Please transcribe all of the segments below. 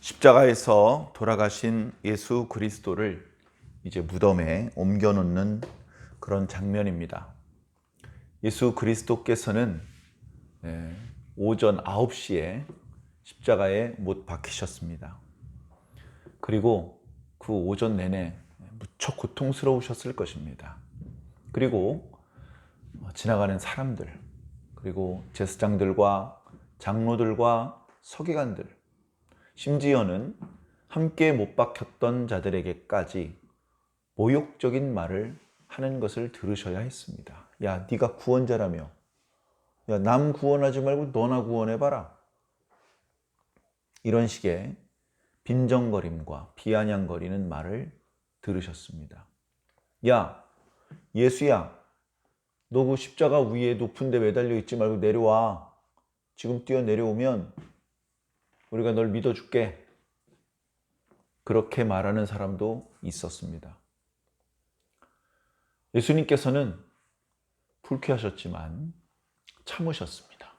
십자가에서 돌아가신 예수 그리스도를 이제 무덤에 옮겨놓는 그런 장면입니다. 예수 그리스도께서는 오전 9시에 십자가에 못 박히셨습니다. 그리고 그 오전 내내 무척 고통스러우셨을 것입니다. 그리고 지나가는 사람들, 그리고 제사장들과 장로들과 서기관들, 심지어는 함께 못 박혔던 자들에게까지 모욕적인 말을 하는 것을 들으셔야 했습니다. 야, 네가 구원자라며. 야, 남 구원하지 말고 너나 구원해봐라. 이런 식의 빈정거림과 비아냥거리는 말을 들으셨습니다. 야, 예수야, 너 그 십자가 위에 높은 데 매달려 있지 말고 내려와. 지금 뛰어 내려오면 우리가 널 믿어줄게. 그렇게 말하는 사람도 있었습니다. 예수님께서는 불쾌하셨지만 참으셨습니다.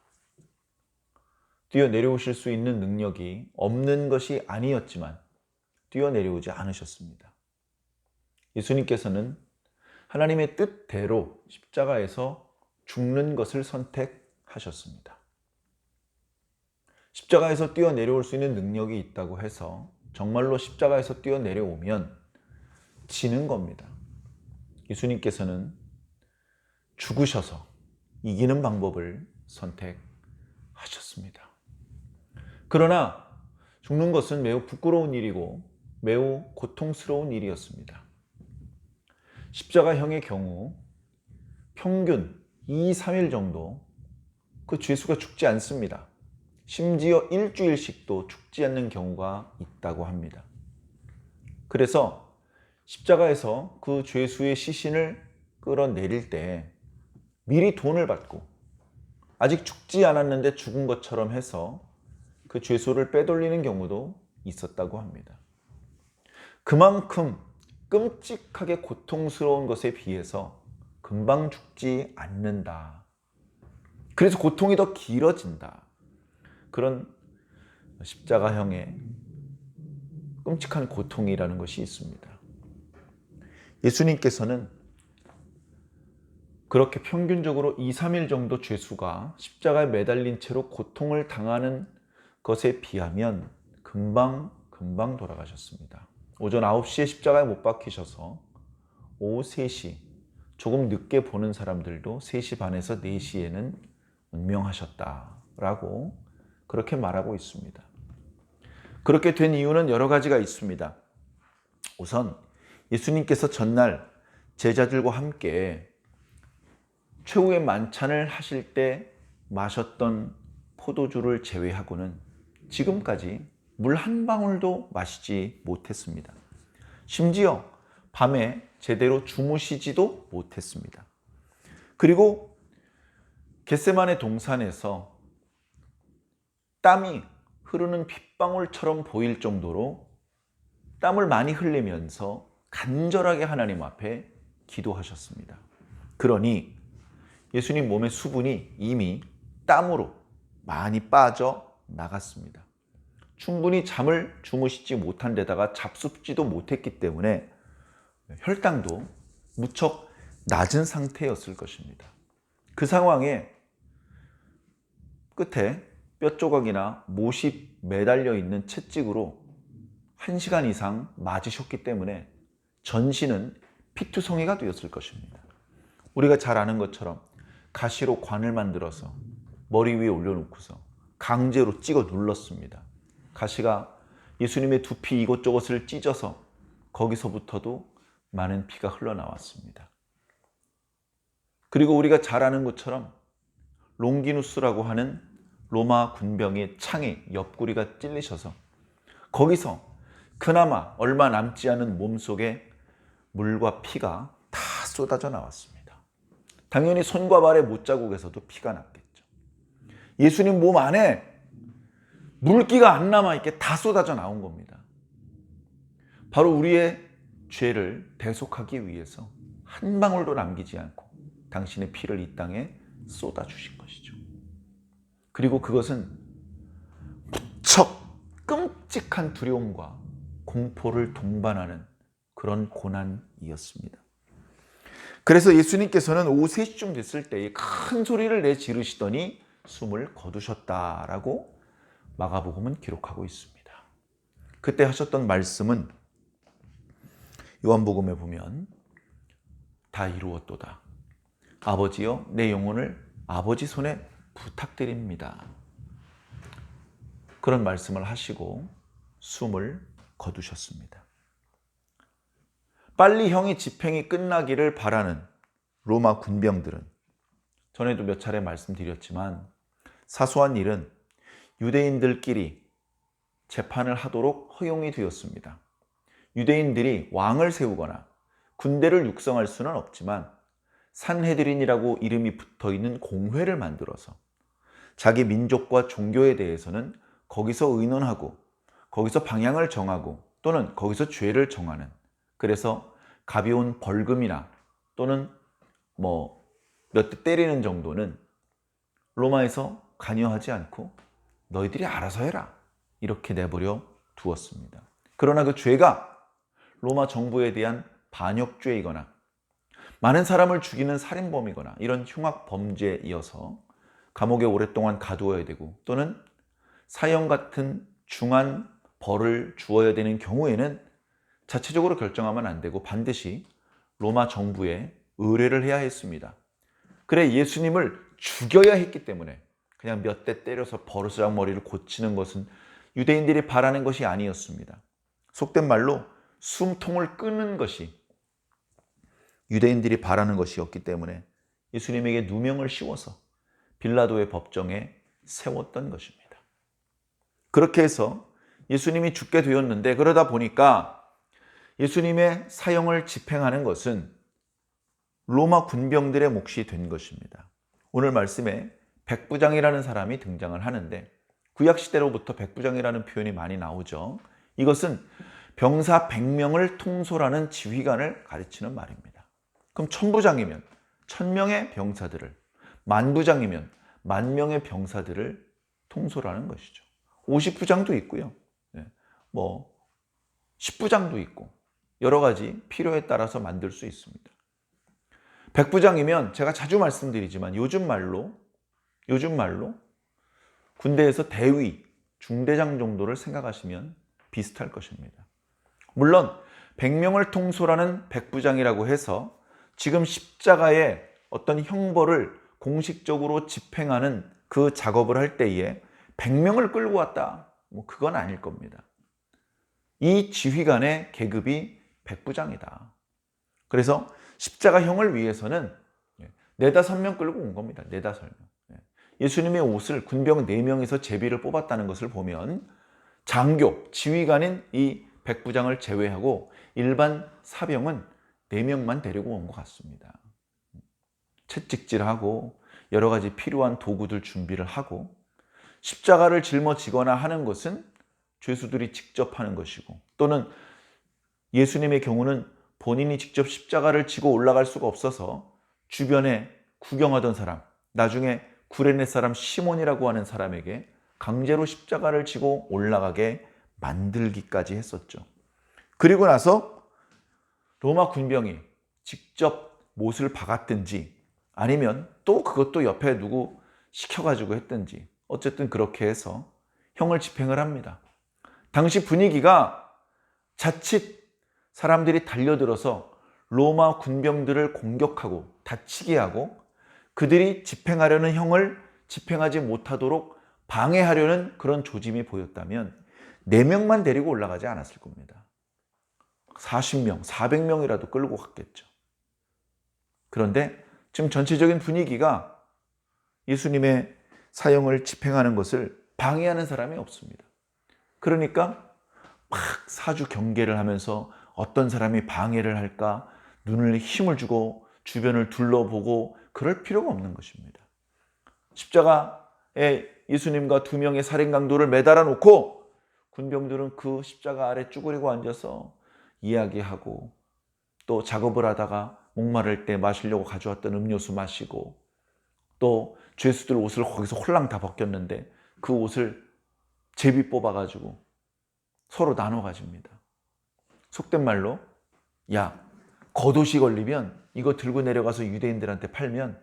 뛰어내려오실 수 있는 능력이 없는 것이 아니었지만 뛰어내려오지 않으셨습니다. 예수님께서는 하나님의 뜻대로 십자가에서 죽는 것을 선택하셨습니다. 십자가에서 뛰어내려올 수 있는 능력이 있다고 해서 정말로 십자가에서 뛰어내려오면 지는 겁니다. 예수님께서는 죽으셔서 이기는 방법을 선택하셨습니다. 그러나 죽는 것은 매우 부끄러운 일이고 매우 고통스러운 일이었습니다. 십자가형의 경우 평균 2, 3일 정도 그 죄수가 죽지 않습니다. 심지어 일주일씩도 죽지 않는 경우가 있다고 합니다. 그래서 십자가에서 그 죄수의 시신을 끌어내릴 때 미리 돈을 받고 아직 죽지 않았는데 죽은 것처럼 해서 그 죄수를 빼돌리는 경우도 있었다고 합니다. 그만큼 끔찍하게 고통스러운 것에 비해서 금방 죽지 않는다. 그래서 고통이 더 길어진다. 그런 십자가형의 끔찍한 고통이라는 것이 있습니다. 예수님께서는 그렇게 평균적으로 2, 3일 정도 죄수가 십자가에 매달린 채로 고통을 당하는 것에 비하면 금방 돌아가셨습니다. 오전 9시에 십자가에 못 박히셔서 오후 3시, 조금 늦게 보는 사람들도 3시 반에서 4시에는 운명하셨다라고 그렇게 말하고 있습니다. 그렇게 된 이유는 여러 가지가 있습니다. 우선 예수님께서 전날 제자들과 함께 최후의 만찬을 하실 때 마셨던 포도주를 제외하고는 지금까지 물 한 방울도 마시지 못했습니다. 심지어 밤에 제대로 주무시지도 못했습니다. 그리고 겟세마네 동산에서 땀이 흐르는 빗방울처럼 보일 정도로 땀을 많이 흘리면서 간절하게 하나님 앞에 기도하셨습니다. 그러니 예수님 몸의 수분이 이미 땀으로 많이 빠져 나갔습니다. 충분히 잠을 주무시지 못한 데다가 잡숫지도 못했기 때문에 혈당도 무척 낮은 상태였을 것입니다. 그 상황에 끝에 뼈 조각이나 못이 매달려 있는 채찍으로 1시간 이상 맞으셨기 때문에 전신은 피투성이가 되었을 것입니다. 우리가 잘 아는 것처럼 가시로 관을 만들어서 머리 위에 올려놓고서 강제로 찍어 눌렀습니다. 가시가 예수님의 두피 이곳저곳을 찢어서 거기서부터도 많은 피가 흘러나왔습니다. 그리고 우리가 잘 아는 것처럼 롱기누스라고 하는 로마 군병의 창에 옆구리가 찔리셔서 거기서 그나마 얼마 남지 않은 몸속에 물과 피가 다 쏟아져 나왔습니다. 당연히 손과 발의 못자국에서도 피가 났겠죠. 예수님 몸 안에 물기가 안 남아있게 다 쏟아져 나온 겁니다. 바로 우리의 죄를 대속하기 위해서 한 방울도 남기지 않고 당신의 피를 이 땅에 쏟아주신 것이죠. 그리고 그것은 무척 끔찍한 두려움과 공포를 동반하는 그런 고난이었습니다. 그래서 예수님께서는 오후 3시쯤 됐을 때에 큰 소리를 내 지르시더니 숨을 거두셨다라고 마가복음은 기록하고 있습니다. 그때 하셨던 말씀은 요한복음에 보면 다 이루었도다. 아버지여 내 영혼을 아버지 손에 부탁드립니다. 그런 말씀을 하시고 숨을 거두셨습니다. 빨리 형의 집행이 끝나기를 바라는 로마 군병들은 전에도 몇 차례 말씀드렸지만 사소한 일은 유대인들끼리 재판을 하도록 허용이 되었습니다. 유대인들이 왕을 세우거나 군대를 육성할 수는 없지만 산헤드린이라고 이름이 붙어있는 공회를 만들어서 자기 민족과 종교에 대해서는 거기서 의논하고 거기서 방향을 정하고 또는 거기서 죄를 정하는, 그래서 가벼운 벌금이나 또는 몇 대 때리는 정도는 로마에서 관여하지 않고 너희들이 알아서 해라 이렇게 내버려 두었습니다. 그러나 그 죄가 로마 정부에 대한 반역죄이거나 많은 사람을 죽이는 살인범이거나 이런 흉악 범죄이어서 감옥에 오랫동안 가두어야 되고 또는 사형 같은 중한 벌을 주어야 되는 경우에는 자체적으로 결정하면 안 되고 반드시 로마 정부에 의뢰를 해야 했습니다. 그래 예수님을 죽여야 했기 때문에 그냥 몇 대 때려서 버르장머리를 고치는 것은 유대인들이 바라는 것이 아니었습니다. 속된 말로 숨통을 끊는 것이 유대인들이 바라는 것이었기 때문에 예수님에게 누명을 씌워서 빌라도의 법정에 세웠던 것입니다. 그렇게 해서 예수님이 죽게 되었는데, 그러다 보니까 예수님의 사형을 집행하는 것은 로마 군병들의 몫이 된 것입니다. 오늘 말씀에 백부장이라는 사람이 등장을 하는데 구약시대로부터 백부장이라는 표현이 많이 나오죠. 이것은 병사 100명을 통솔하는 지휘관을 가르치는 말입니다. 그럼 1000부장이면 1000명의 병사들을, 만부장이면 10,000명의 병사들을 통솔하는 것이죠. 50부장도 있고요. 10부장도 있고 여러 가지 필요에 따라서 만들 수 있습니다. 백부장이면 제가 자주 말씀드리지만 요즘 말로 군대에서 대위, 중대장 정도를 생각하시면 비슷할 것입니다. 물론 100명을 통솔하는 백부장이라고 해서 지금 십자가의 어떤 형벌을 공식적으로 집행하는 그 작업을 할 때에 100명을 끌고 왔다, 그건 아닐 겁니다. 이 지휘관의 계급이 백부장이다. 그래서 십자가형을 위해서는 4-5명 끌고 온 겁니다. 4-5명. 예수님의 옷을 군병 4명에서 제비를 뽑았다는 것을 보면 장교, 지휘관인 이 백부장을 제외하고 일반 사병은 4명만 데리고 온 것 같습니다. 채찍질하고 여러 가지 필요한 도구들 준비를 하고, 십자가를 짊어지거나 하는 것은 죄수들이 직접 하는 것이고, 또는 예수님의 경우는 본인이 직접 십자가를 지고 올라갈 수가 없어서 주변에 구경하던 사람, 나중에 구레네 사람 시몬이라고 하는 사람에게 강제로 십자가를 지고 올라가게 만들기까지 했었죠. 그리고 나서 로마 군병이 직접 못을 박았든지 아니면 또 그것도 옆에 누구 시켜가지고 했든지 어쨌든 그렇게 해서 형을 집행을 합니다. 당시 분위기가 자칫 사람들이 달려들어서 로마 군병들을 공격하고 다치게 하고 그들이 집행하려는 형을 집행하지 못하도록 방해하려는 그런 조짐이 보였다면 4명만 데리고 올라가지 않았을 겁니다. 40명, 400명이라도 끌고 갔겠죠. 그런데 지금 전체적인 분위기가 예수님의 사형을 집행하는 것을 방해하는 사람이 없습니다. 그러니까 막 사주 경계를 하면서 어떤 사람이 방해를 할까 눈을 힘을 주고 주변을 둘러보고 그럴 필요가 없는 것입니다. 십자가에 예수님과 2명의 살인강도를 매달아 놓고 군병들은 그 십자가 아래 쭈그리고 앉아서 이야기하고 또 작업을 하다가 목마를 때 마시려고 가져왔던 음료수 마시고 또 죄수들 옷을 거기서 홀랑 다 벗겼는데 그 옷을 제비 뽑아가지고 서로 나눠 가집니다. 속된 말로 야, 겉옷이 걸리면 이거 들고 내려가서 유대인들한테 팔면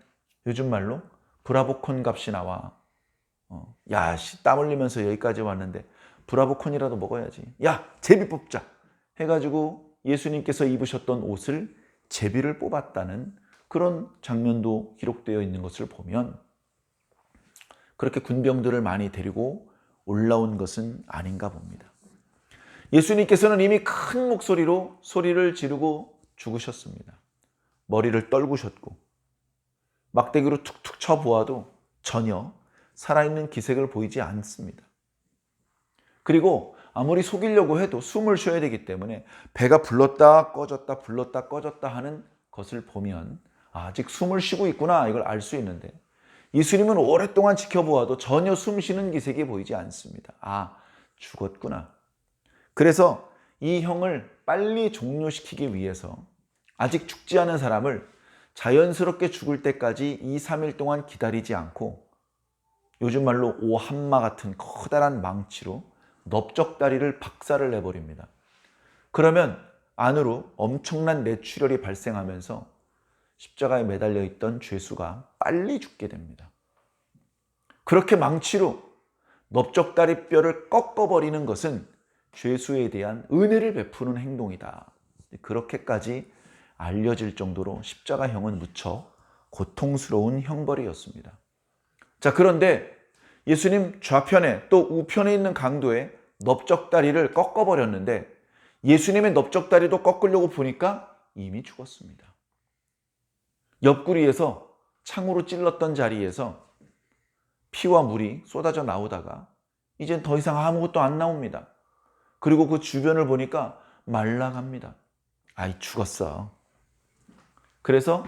요즘 말로 브라보콘 값이 나와. 야, 땀 흘리면서 여기까지 왔는데 브라보콘이라도 먹어야지. 야, 제비 뽑자 해가지고 예수님께서 입으셨던 옷을 제비를 뽑았다는 그런 장면도 기록되어 있는 것을 보면 그렇게 군병들을 많이 데리고 올라온 것은 아닌가 봅니다. 예수님께서는 이미 큰 목소리로 소리를 지르고 죽으셨습니다. 머리를 떨구셨고 막대기로 툭툭 쳐보아도 전혀 살아있는 기색을 보이지 않습니다. 그리고 아무리 속이려고 해도 숨을 쉬어야 되기 때문에 배가 불렀다 꺼졌다 불렀다 꺼졌다 하는 것을 보면 아직 숨을 쉬고 있구나 이걸 알 수 있는데 예수님은 오랫동안 지켜보아도 전혀 숨 쉬는 기색이 보이지 않습니다. 아, 죽었구나. 그래서 이 형을 빨리 종료시키기 위해서 아직 죽지 않은 사람을 자연스럽게 죽을 때까지 2, 3일 동안 기다리지 않고 요즘 말로 오한마 같은 커다란 망치로 넓적다리를 박살을 내버립니다. 그러면 안으로 엄청난 뇌출혈이 발생하면서 십자가에 매달려 있던 죄수가 빨리 죽게 됩니다. 그렇게 망치로 넓적다리 뼈를 꺾어버리는 것은 죄수에 대한 은혜를 베푸는 행동이다. 그렇게까지 알려질 정도로 십자가형은 무척 고통스러운 형벌이었습니다. 자, 그런데 예수님 좌편에 또 우편에 있는 강도의 넓적다리를 꺾어버렸는데 예수님의 넓적다리도 꺾으려고 보니까 이미 죽었습니다. 옆구리에서 창으로 찔렀던 자리에서 피와 물이 쏟아져 나오다가 이젠 더 이상 아무것도 안 나옵니다. 그리고 그 주변을 보니까 말라갑니다. 아이, 죽었어. 그래서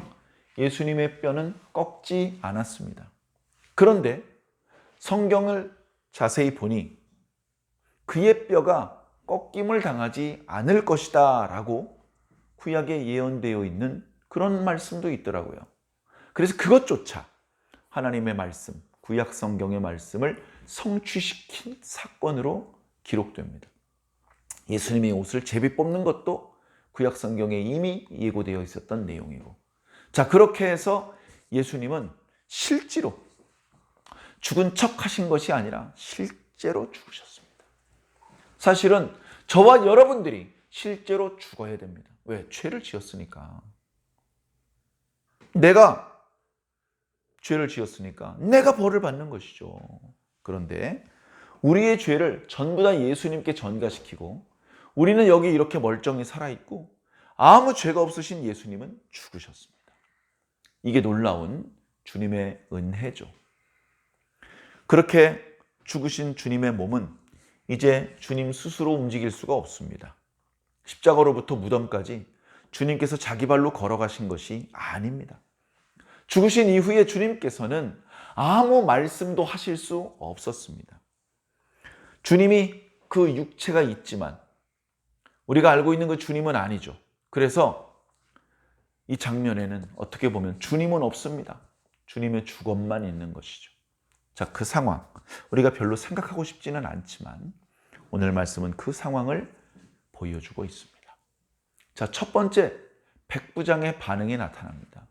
예수님의 뼈는 꺾지 않았습니다. 그런데 성경을 자세히 보니 그의 뼈가 꺾임을 당하지 않을 것이다 라고 구약에 예언되어 있는 그런 말씀도 있더라고요. 그래서 그것조차 하나님의 말씀, 구약 성경의 말씀을 성취시킨 사건으로 기록됩니다. 예수님의 옷을 제비 뽑는 것도 구약 성경에 이미 예고되어 있었던 내용이고, 자, 그렇게 해서 예수님은 실제로 죽은 척 하신 것이 아니라 실제로 죽으셨습니다. 사실은 저와 여러분들이 실제로 죽어야 됩니다. 왜? 죄를 지었으니까. 내가 죄를 지었으니까 내가 벌을 받는 것이죠. 그런데 우리의 죄를 전부 다 예수님께 전가시키고 우리는 여기 이렇게 멀쩡히 살아있고 아무 죄가 없으신 예수님은 죽으셨습니다. 이게 놀라운 주님의 은혜죠. 그렇게 죽으신 주님의 몸은 이제 주님 스스로 움직일 수가 없습니다. 십자가로부터 무덤까지 주님께서 자기 발로 걸어가신 것이 아닙니다. 죽으신 이후에 주님께서는 아무 말씀도 하실 수 없었습니다. 주님이 그 육체가 있지만 우리가 알고 있는 그 주님은 아니죠. 그래서 이 장면에는 어떻게 보면 주님은 없습니다. 주님의 주검만 있는 것이죠. 자, 그 상황 우리가 별로 생각하고 싶지는 않지만 오늘 말씀은 그 상황을 보여주고 있습니다. 자, 첫 번째, 백부장의 반응이 나타납니다.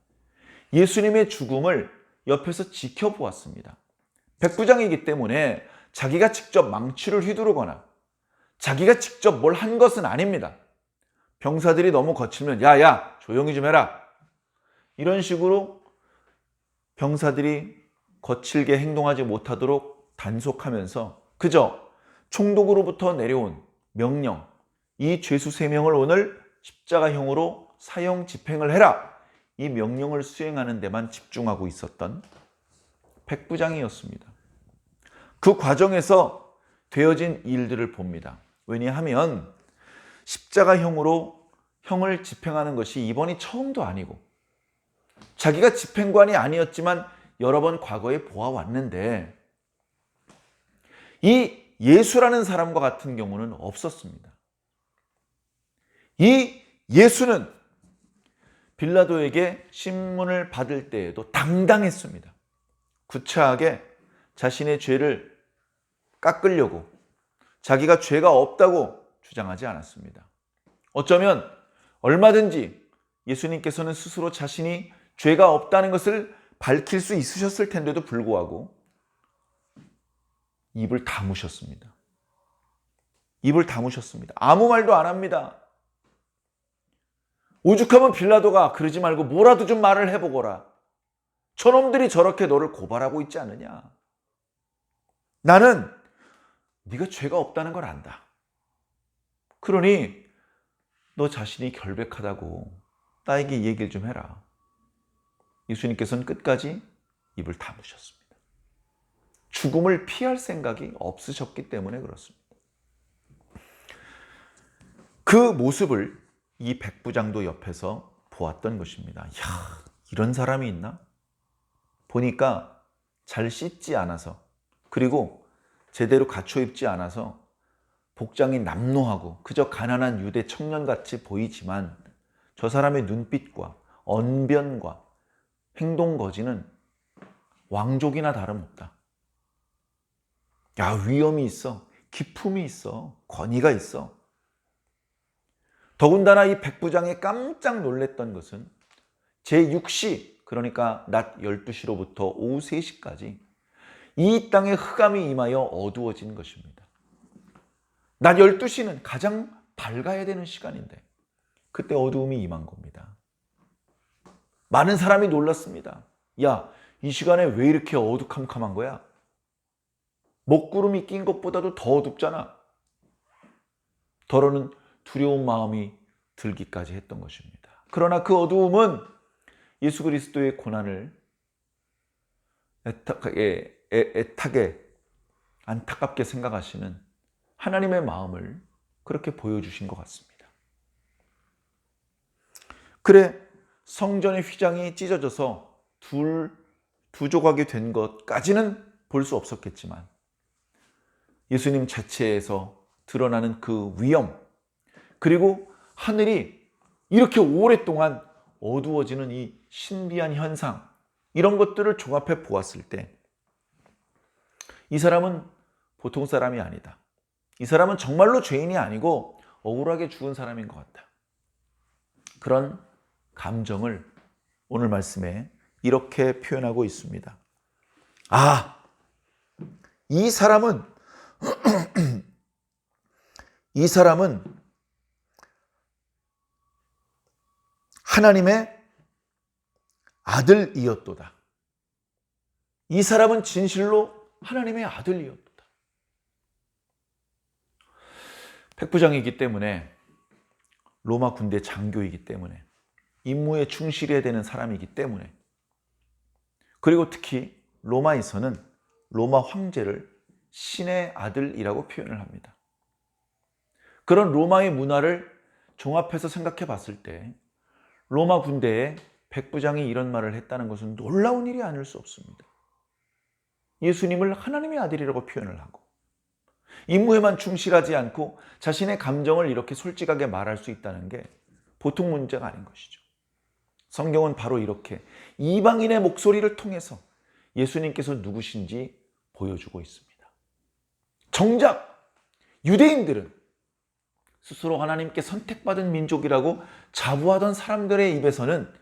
예수님의 죽음을 옆에서 지켜보았습니다. 백부장이기 때문에 자기가 직접 망치를 휘두르거나 자기가 직접 뭘 한 것은 아닙니다. 병사들이 너무 거칠면 야야 조용히 좀 해라, 이런 식으로 병사들이 거칠게 행동하지 못하도록 단속하면서 그저 총독으로부터 내려온 명령, 이 죄수 3명을 오늘 십자가형으로 사형 집행을 해라, 이 명령을 수행하는 데만 집중하고 있었던 백부장이었습니다. 그 과정에서 되어진 일들을 봅니다. 왜냐하면 십자가형으로 형을 집행하는 것이 이번이 처음도 아니고 자기가 집행관이 아니었지만 여러 번 과거에 보아왔는데 이 예수라는 사람과 같은 경우는 없었습니다. 이 예수는 빌라도에게 신문을 받을 때에도 당당했습니다. 구차하게 자신의 죄를 깎으려고 자기가 죄가 없다고 주장하지 않았습니다. 어쩌면 얼마든지 예수님께서는 스스로 자신이 죄가 없다는 것을 밝힐 수 있으셨을 텐데도 불구하고 입을 다무셨습니다. 입을 다무셨습니다. 아무 말도 안 합니다. 오죽하면 빌라도가 그러지 말고 뭐라도 좀 말을 해보거라. 저놈들이 저렇게 너를 고발하고 있지 않느냐. 나는 네가 죄가 없다는 걸 안다. 그러니 너 자신이 결백하다고 나에게 얘기를 좀 해라. 예수님께서는 끝까지 입을 다무셨습니다. 죽음을 피할 생각이 없으셨기 때문에 그렇습니다. 그 모습을 이 백부장도 옆에서 보았던 것입니다. 이야, 이런 사람이 있나? 보니까 잘 씻지 않아서, 그리고 제대로 갖춰 입지 않아서 복장이 남노하고 그저 가난한 유대 청년같이 보이지만 저 사람의 눈빛과 언변과 행동 거지는 왕족이나 다름없다. 야, 위엄이 있어. 기품이 있어. 권위가 있어. 더군다나 이 백부장이 깜짝 놀랐던 것은 제6시, 그러니까 낮 12시로부터 오후 3시까지 이 땅에 흑암이 임하여 어두워진 것입니다. 낮 12시는 가장 밝아야 되는 시간인데 그때 어두움이 임한 겁니다. 많은 사람이 놀랐습니다. 야, 이 시간에 왜 이렇게 어두컴컴한 거야? 먹구름이 낀 것보다도 더 어둡잖아. 더러는 두려운 마음이 들기까지 했던 것입니다. 그러나 그 어두움은 예수 그리스도의 고난을 애타게 안타깝게 생각하시는 하나님의 마음을 그렇게 보여주신 것 같습니다. 그래, 성전의 휘장이 찢어져서 두 조각이 된 것까지는 볼 수 없었겠지만 예수님 자체에서 드러나는 그 위엄, 그리고 하늘이 이렇게 오랫동안 어두워지는 이 신비한 현상, 이런 것들을 종합해 보았을 때 이 사람은 보통 사람이 아니다. 이 사람은 정말로 죄인이 아니고 억울하게 죽은 사람인 것 같다. 그런 감정을 오늘 말씀에 이렇게 표현하고 있습니다. 아, 이 사람은 하나님의 아들이었도다. 이 사람은 진실로 하나님의 아들이었도다. 백부장이기 때문에, 로마 군대 장교이기 때문에, 임무에 충실해야 되는 사람이기 때문에, 그리고 특히 로마에서는 로마 황제를 신의 아들이라고 표현을 합니다. 그런 로마의 문화를 종합해서 생각해 봤을 때 로마 군대에 백부장이 이런 말을 했다는 것은 놀라운 일이 아닐 수 없습니다. 예수님을 하나님의 아들이라고 표현을 하고 임무에만 충실하지 않고 자신의 감정을 이렇게 솔직하게 말할 수 있다는 게 보통 문제가 아닌 것이죠. 성경은 바로 이렇게 이방인의 목소리를 통해서 예수님께서 누구신지 보여주고 있습니다. 정작 유대인들은 스스로 하나님께 선택받은 민족이라고 자부하던 사람들의 입에서는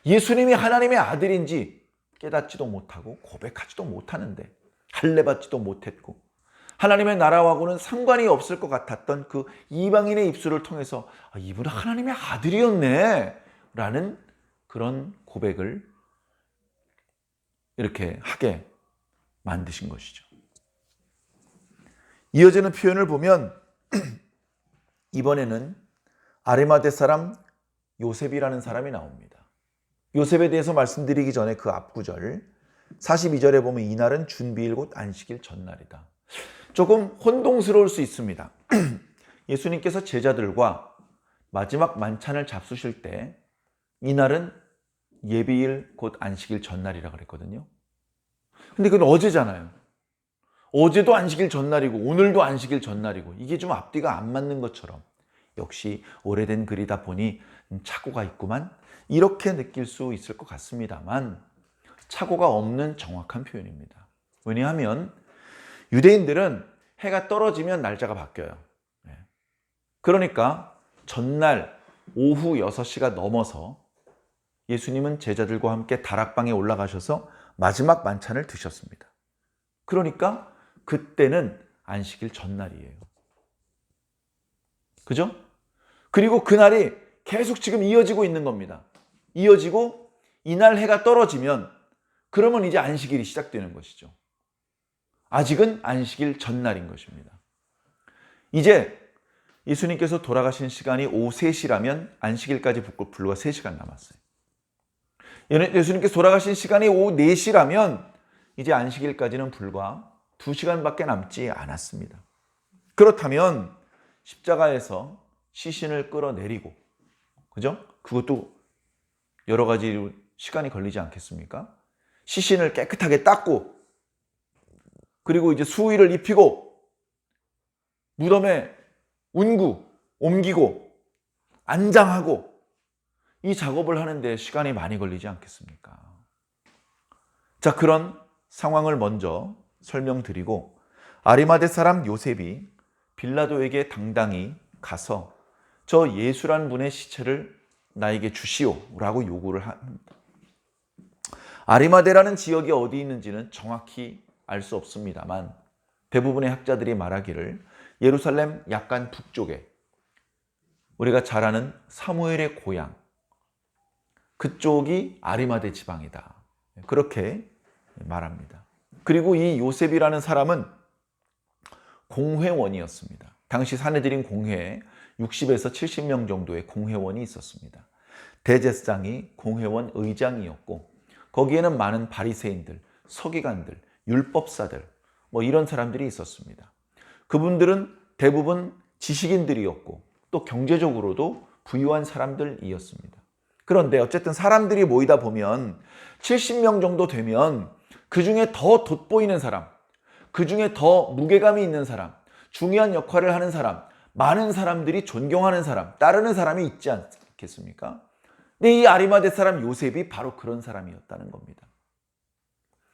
예수님이 하나님의 아들인지 깨닫지도 못하고 고백하지도 못하는데, 할례받지도 못했고 하나님의 나라하고는 상관이 없을 것 같았던 그 이방인의 입술을 통해서 이분은 하나님의 아들이었네 라는 그런 고백을 이렇게 하게 만드신 것이죠. 이어지는 표현을 보면 이번에는 아리마대 사람 요셉이라는 사람이 나옵니다. 요셉에 대해서 말씀드리기 전에 그 앞구절 42절에 보면 이날은 준비일 곧 안식일 전날이다. 조금 혼동스러울 수 있습니다. 예수님께서 제자들과 마지막 만찬을 잡수실 때 이날은 예비일 곧 안식일 전날이라 그랬거든요. 근데 그건 어제잖아요. 어제도 안식일 전날이고 오늘도 안식일 전날이고 이게 좀 앞뒤가 안 맞는 것처럼 역시 오래된 글이다 보니 착오가 있구만 이렇게 느낄 수 있을 것 같습니다만 착오가 없는 정확한 표현입니다. 왜냐하면 유대인들은 해가 떨어지면 날짜가 바뀌어요. 그러니까 전날 오후 6시가 넘어서 예수님은 제자들과 함께 다락방에 올라가셔서 마지막 만찬을 드셨습니다. 그러니까 그때는 안식일 전날이에요. 그죠? 그리고 그날이 계속 지금 이어지고 있는 겁니다. 이어지고 이날 해가 떨어지면 그러면 이제 안식일이 시작되는 것이죠. 아직은 안식일 전날인 것입니다. 이제 예수님께서 돌아가신 시간이 오후 3시라면 안식일까지 불과 3시간 남았어요. 예수님께서 돌아가신 시간이 오후 4시라면 이제 안식일까지는 불과 2시간밖에 남지 않았습니다. 그렇다면 십자가에서 시신을 끌어내리고, 그죠? 그것도 여러 가지 시간이 걸리지 않겠습니까? 시신을 깨끗하게 닦고, 그리고 이제 수의를 입히고, 무덤에 옮기고, 안장하고, 이 작업을 하는데 시간이 많이 걸리지 않겠습니까? 자, 그런 상황을 먼저 설명드리고, 아리마대 사람 요셉이 빌라도에게 당당히 가서 저 예수란 분의 시체를 나에게 주시오라고 요구를 합니다. 아리마대라는 지역이 어디 있는지는 정확히 알 수 없습니다만 대부분의 학자들이 말하기를 예루살렘 약간 북쪽에 우리가 잘 아는 사무엘의 고향, 그쪽이 아리마대 지방이다. 그렇게 말합니다. 그리고 이 요셉이라는 사람은 공회원이었습니다. 당시 사내들인 공회에 60에서 70명 정도의 공회원이 있었습니다. 대제사장이 공회원 의장이었고 거기에는 많은 바리새인들, 서기관들, 율법사들 이런 사람들이 있었습니다. 그분들은 대부분 지식인들이었고 또 경제적으로도 부유한 사람들이었습니다. 그런데 어쨌든 사람들이 모이다 보면 70명 정도 되면 그 중에 더 돋보이는 사람, 그 중에 더 무게감이 있는 사람, 중요한 역할을 하는 사람, 많은 사람들이 존경하는 사람, 따르는 사람이 있지 않겠습니까? 근데 이 아리마대 사람 요셉이 바로 그런 사람이었다는 겁니다.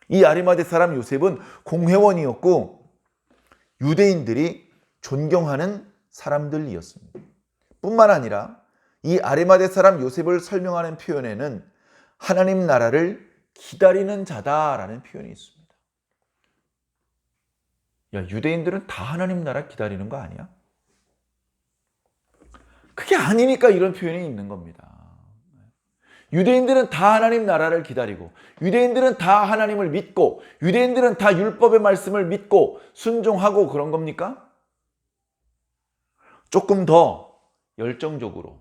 이 아리마대 사람 요셉은 공회원이었고 유대인들이 존경하는 사람들이었습니다. 뿐만 아니라 이 아리마대 사람 요셉을 설명하는 표현에는 하나님 나라를 기다리는 자다라는 표현이 있습니다. 야, 유대인들은 다 하나님 나라 기다리는 거 아니야? 그게 아니니까 이런 표현이 있는 겁니다. 유대인들은 다 하나님 나라를 기다리고 유대인들은 다 하나님을 믿고 유대인들은 다 율법의 말씀을 믿고 순종하고 그런 겁니까? 조금 더 열정적으로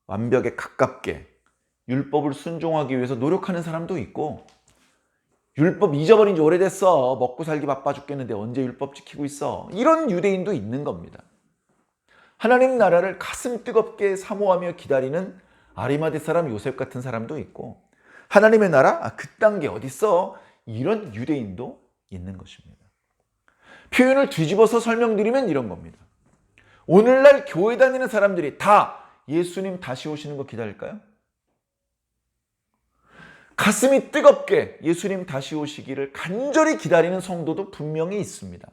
완벽에 가깝게 율법을 순종하기 위해서 노력하는 사람도 있고 율법 잊어버린 지 오래됐어. 먹고 살기 바빠 죽겠는데 언제 율법 지키고 있어. 이런 유대인도 있는 겁니다. 하나님 나라를 가슴 뜨겁게 사모하며 기다리는 아리마대 사람 요셉 같은 사람도 있고 하나님의 나라? 그딴 게 어딨어? 이런 유대인도 있는 것입니다. 표현을 뒤집어서 설명드리면 이런 겁니다. 오늘날 교회 다니는 사람들이 다 예수님 다시 오시는 거 기다릴까요? 가슴이 뜨겁게 예수님 다시 오시기를 간절히 기다리는 성도도 분명히 있습니다.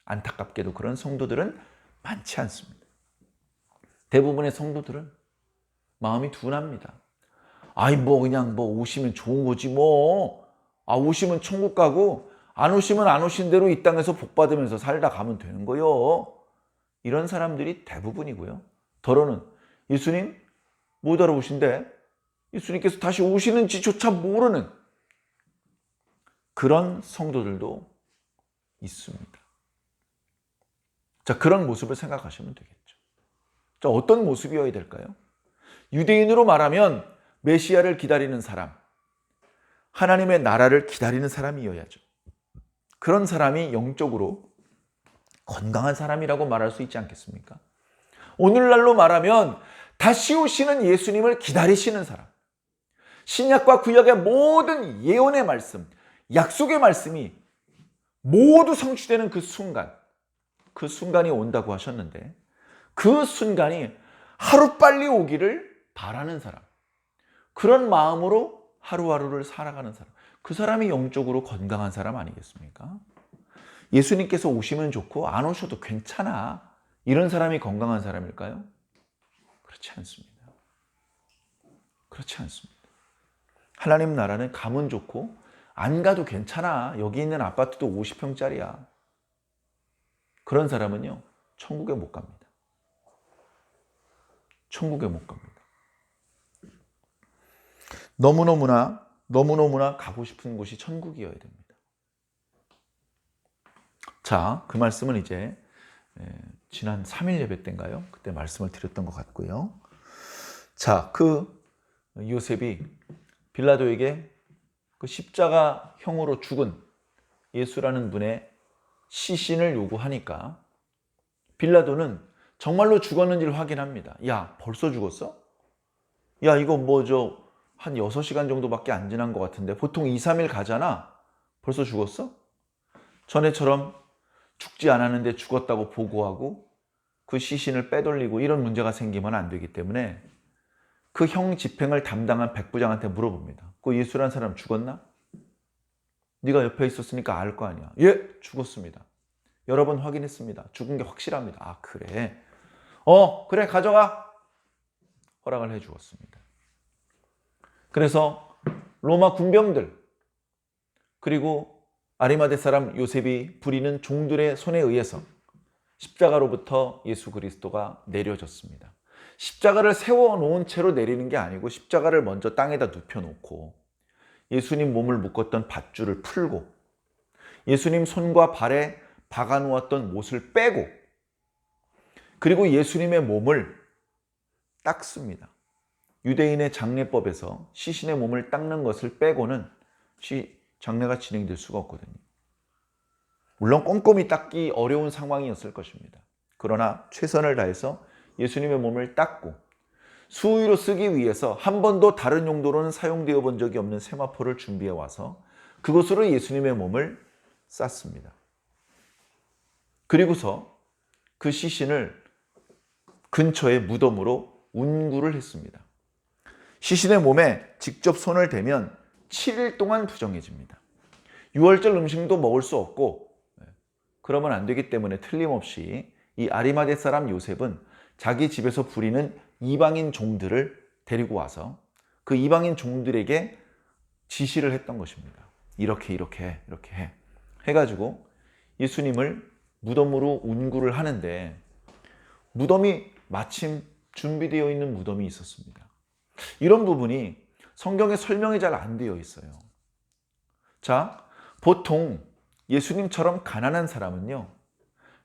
안타깝게도 그런 성도들은 많지 않습니다. 대부분의 성도들은 마음이 둔합니다. 그냥 오시면 좋은 거지 뭐. 오시면 천국 가고 안 오시면 안 오신 대로 이 땅에서 복 받으면서 살다 가면 되는 거요. 이런 사람들이 대부분이고요. 더러는 예수님 못 알아오신대. 예수님께서 다시 오시는지조차 모르는 그런 성도들도 있습니다. 자, 그런 모습을 생각하시면 되겠죠. 자, 어떤 모습이어야 될까요? 유대인으로 말하면 메시아를 기다리는 사람, 하나님의 나라를 기다리는 사람이어야죠. 그런 사람이 영적으로 건강한 사람이라고 말할 수 있지 않겠습니까? 오늘날로 말하면 다시 오시는 예수님을 기다리시는 사람, 신약과 구약의 모든 예언의 말씀, 약속의 말씀이 모두 성취되는 그 순간이 온다고 하셨는데 그 순간이 하루빨리 오기를 바라는 사람, 그런 마음으로 하루하루를 살아가는 사람, 그 사람이 영적으로 건강한 사람 아니겠습니까? 예수님께서 오시면 좋고 안 오셔도 괜찮아. 이런 사람이 건강한 사람일까요? 그렇지 않습니다. 그렇지 않습니다. 하나님 나라는 가면 좋고 안 가도 괜찮아. 여기 있는 아파트도 50평짜리야. 그런 사람은요, 천국에 못 갑니다. 천국에 못 갑니다. 너무너무나 가고 싶은 곳이 천국이어야 됩니다. 자, 그 말씀은 이제 지난 3일 예배 때인가요? 그때 말씀을 드렸던 것 같고요. 자, 그 요셉이 빌라도에게 그 십자가형으로 죽은 예수라는 분의 시신을 요구하니까 빌라도는 정말로 죽었는지를 확인합니다. 야, 벌써 죽었어? 야, 이거 한 6시간 정도밖에 안 지난 것 같은데 보통 2, 3일 가잖아. 벌써 죽었어? 전에처럼 죽지 않았는데 죽었다고 보고하고 그 시신을 빼돌리고 이런 문제가 생기면 안 되기 때문에 그 형 집행을 담당한 백부장한테 물어봅니다. 그 예수라는 사람 죽었나? 네가 옆에 있었으니까 알 거 아니야. 예, 죽었습니다. 여러 번 확인했습니다. 죽은 게 확실합니다. 아, 그래? 그래, 가져가. 허락을 해 주었습니다. 그래서 로마 군병들 그리고 아리마대 사람 요셉이 부리는 종들의 손에 의해서 십자가로부터 예수 그리스도가 내려졌습니다. 십자가를 세워놓은 채로 내리는 게 아니고 십자가를 먼저 땅에다 눕혀놓고 예수님 몸을 묶었던 밧줄을 풀고 예수님 손과 발에 박아놓았던 못을 빼고 그리고 예수님의 몸을 닦습니다. 유대인의 장례법에서 시신의 몸을 닦는 것을 빼고는 장례가 진행될 수가 없거든요. 물론 꼼꼼히 닦기 어려운 상황이었을 것입니다. 그러나 최선을 다해서 예수님의 몸을 닦고 수의로 쓰기 위해서 한 번도 다른 용도로는 사용되어 본 적이 없는 세마포를 준비해 와서 그것으로 예수님의 몸을 쌌습니다. 그리고서 그 시신을 근처의 무덤으로 운구를 했습니다. 시신의 몸에 직접 손을 대면 7일 동안 부정해집니다. 유월절 음식도 먹을 수 없고 그러면 안 되기 때문에 틀림없이 이 아리마대 사람 요셉은 자기 집에서 부리는 이방인 종들을 데리고 와서 그 이방인 종들에게 지시를 했던 것입니다. 이렇게 해. 해가지고 예수님을 무덤으로 운구를 하는데 무덤이 마침 준비되어 있는 무덤이 있었습니다. 이런 부분이 성경에 설명이 잘 안 되어 있어요. 자, 보통 예수님처럼 가난한 사람은요,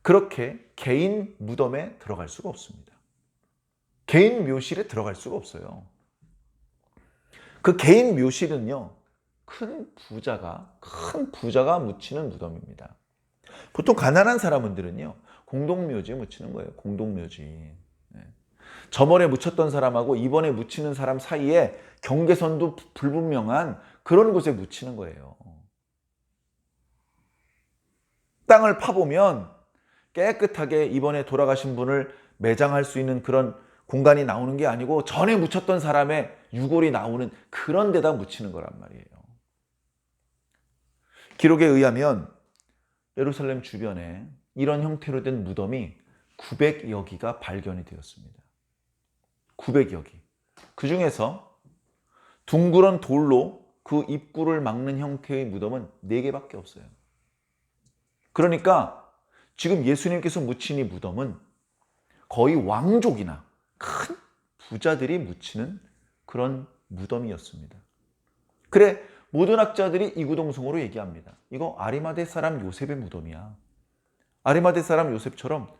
그렇게 개인 무덤에 들어갈 수가 없습니다. 개인 묘실에 들어갈 수가 없어요. 그 개인 묘실은요, 큰 부자가 묻히는 무덤입니다. 보통 가난한 사람들은요, 공동묘지에 묻히는 거예요. 공동묘지. 저번에 묻혔던 사람하고 이번에 묻히는 사람 사이에 경계선도 불분명한 그런 곳에 묻히는 거예요. 땅을 파보면 깨끗하게 이번에 돌아가신 분을 매장할 수 있는 그런 공간이 나오는 게 아니고 전에 묻혔던 사람의 유골이 나오는 그런 데다 묻히는 거란 말이에요. 기록에 의하면 예루살렘 주변에 이런 형태로 된 무덤이 900여 기가 발견이 되었습니다. 900여 기. 그 중에서 둥그런 돌로 그 입구를 막는 형태의 무덤은 4개밖에 없어요. 그러니까 지금 예수님께서 묻힌 이 무덤은 거의 왕족이나 큰 부자들이 묻히는 그런 무덤이었습니다. 그래, 모든 학자들이 이구동성으로 얘기합니다. 이거 아리마대 사람 요셉의 무덤이야. 아리마대 사람 요셉처럼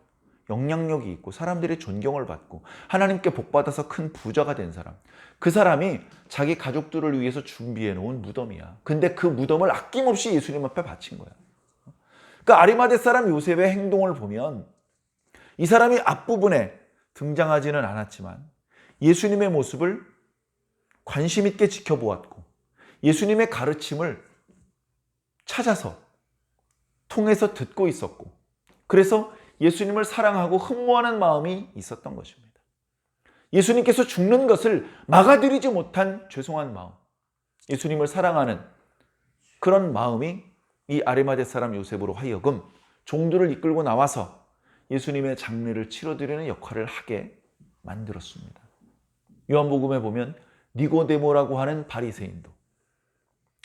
영향력이 있고 사람들의 존경을 받고 하나님께 복받아서 큰 부자가 된 사람, 그 사람이 자기 가족들을 위해서 준비해 놓은 무덤이야. 근데 그 무덤을 아낌없이 예수님 앞에 바친 거야. 그러니까 아리마대 사람 요셉의 행동을 보면 이 사람이 앞부분에 등장하지는 않았지만 예수님의 모습을 관심 있게 지켜보았고 예수님의 가르침을 찾아서 통해서 듣고 있었고 그래서 예수님을 사랑하고 흠모하는 마음이 있었던 것입니다. 예수님께서 죽는 것을 막아들이지 못한 죄송한 마음, 예수님을 사랑하는 그런 마음이 이 아리마대 사람 요셉으로 하여금 종들을 이끌고 나와서 예수님의 장례를 치러드리는 역할을 하게 만들었습니다. 요한복음에 보면 니고데모라고 하는 바리새인도,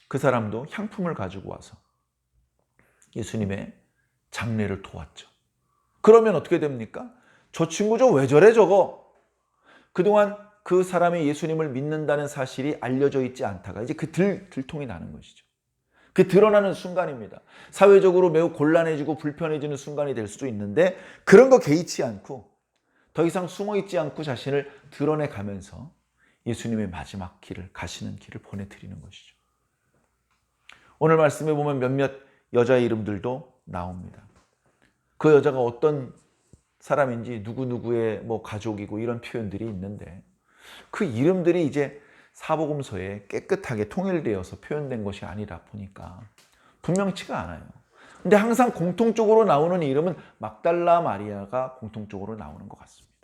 그 사람도 향품을 가지고 와서 예수님의 장례를 도왔죠. 그러면 어떻게 됩니까? 저 친구 왜 저래 저거? 그동안 그 사람이 예수님을 믿는다는 사실이 알려져 있지 않다가 이제 그 들통이 나는 것이죠. 그 드러나는 순간입니다. 사회적으로 매우 곤란해지고 불편해지는 순간이 될 수도 있는데 그런 거 개의치 않고 더 이상 숨어있지 않고 자신을 드러내가면서 예수님의 마지막 길을, 가시는 길을 보내드리는 것이죠. 오늘 말씀에 보면 몇몇 여자의 이름들도 나옵니다. 그 여자가 어떤 사람인지 누구누구의 가족이고 이런 표현들이 있는데 그 이름들이 이제 사복음서에 깨끗하게 통일되어서 표현된 것이 아니라 보니까 분명치가 않아요. 근데 항상 공통적으로 나오는 이름은 막달라 마리아가 공통적으로 나오는 것 같습니다.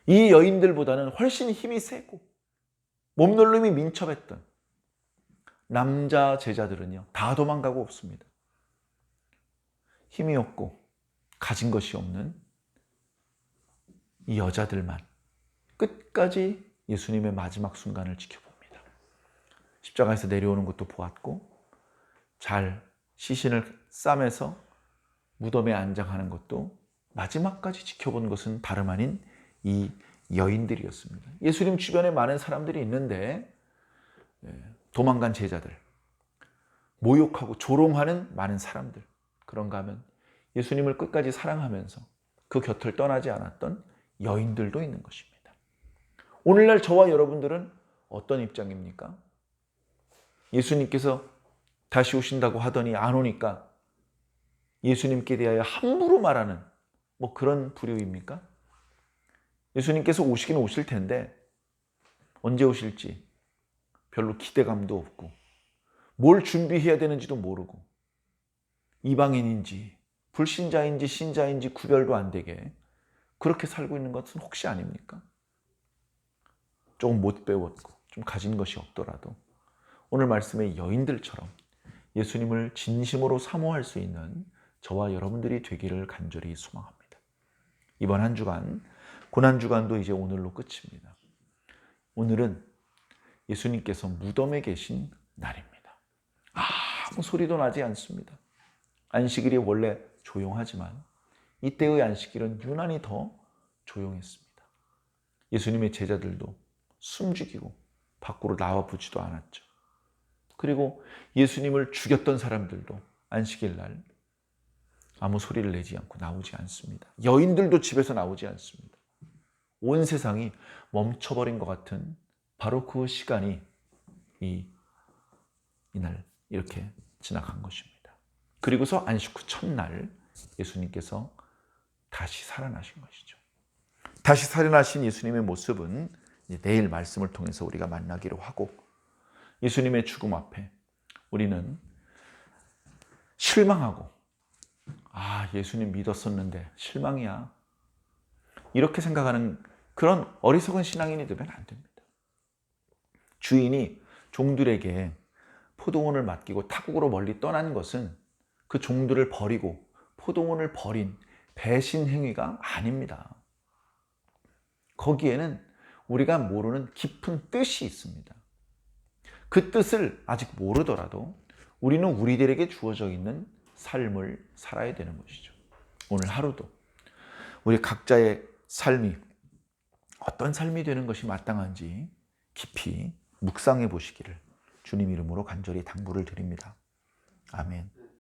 이 여인들보다는 훨씬 힘이 세고 몸놀림이 민첩했던 남자 제자들은요, 다 도망가고 없습니다. 힘이 없고 가진 것이 없는 이 여자들만 끝까지 예수님의 마지막 순간을 지켜봅니다. 십자가에서 내려오는 것도 보았고 잘 시신을 싸매서 무덤에 안장하는 것도 마지막까지 지켜본 것은 다름 아닌 이 여인들이었습니다. 예수님 주변에 많은 사람들이 있는데 도망간 제자들, 모욕하고 조롱하는 많은 사람들, 그런가 하면 예수님을 끝까지 사랑하면서 그 곁을 떠나지 않았던 여인들도 있는 것입니다. 오늘날 저와 여러분들은 어떤 입장입니까? 예수님께서 다시 오신다고 하더니 안 오니까 예수님께 대하여 함부로 말하는 그런 부류입니까? 예수님께서 오시긴 오실 텐데 언제 오실지 별로 기대감도 없고 뭘 준비해야 되는지도 모르고 이방인인지 불신자인지 신자인지 구별도 안 되게 그렇게 살고 있는 것은 혹시 아닙니까? 조금 못 배웠고 좀 가진 것이 없더라도 오늘 말씀의 여인들처럼 예수님을 진심으로 사모할 수 있는 저와 여러분들이 되기를 간절히 소망합니다. 이번 한 주간, 고난주간도 이제 오늘로 끝입니다. 오늘은 예수님께서 무덤에 계신 날입니다. 아무 소리도 나지 않습니다. 안식일이 원래 조용하지만 이때의 안식일은 유난히 더 조용했습니다. 예수님의 제자들도 숨죽이고 밖으로 나와보지도 않았죠. 그리고 예수님을 죽였던 사람들도 안식일 날 아무 소리를 내지 않고 나오지 않습니다. 여인들도 집에서 나오지 않습니다. 온 세상이 멈춰버린 것 같은 바로 그 시간이 이날 이렇게 지나간 것입니다. 그리고서 안식 후 첫날 예수님께서 다시 살아나신 것이죠. 다시 살아나신 예수님의 모습은 이제 내일 말씀을 통해서 우리가 만나기로 하고, 예수님의 죽음 앞에 우리는 실망하고 예수님 믿었었는데 실망이야, 이렇게 생각하는 그런 어리석은 신앙인이 되면 안 됩니다. 주인이 종들에게 포도원을 맡기고 타국으로 멀리 떠난 것은 그 종들을 버리고 포도원을 버린 배신 행위가 아닙니다. 거기에는 우리가 모르는 깊은 뜻이 있습니다. 그 뜻을 아직 모르더라도 우리는 우리들에게 주어져 있는 삶을 살아야 되는 것이죠. 오늘 하루도 우리 각자의 삶이 어떤 삶이 되는 것이 마땅한지 깊이 묵상해 보시기를 주님 이름으로 간절히 당부를 드립니다. 아멘.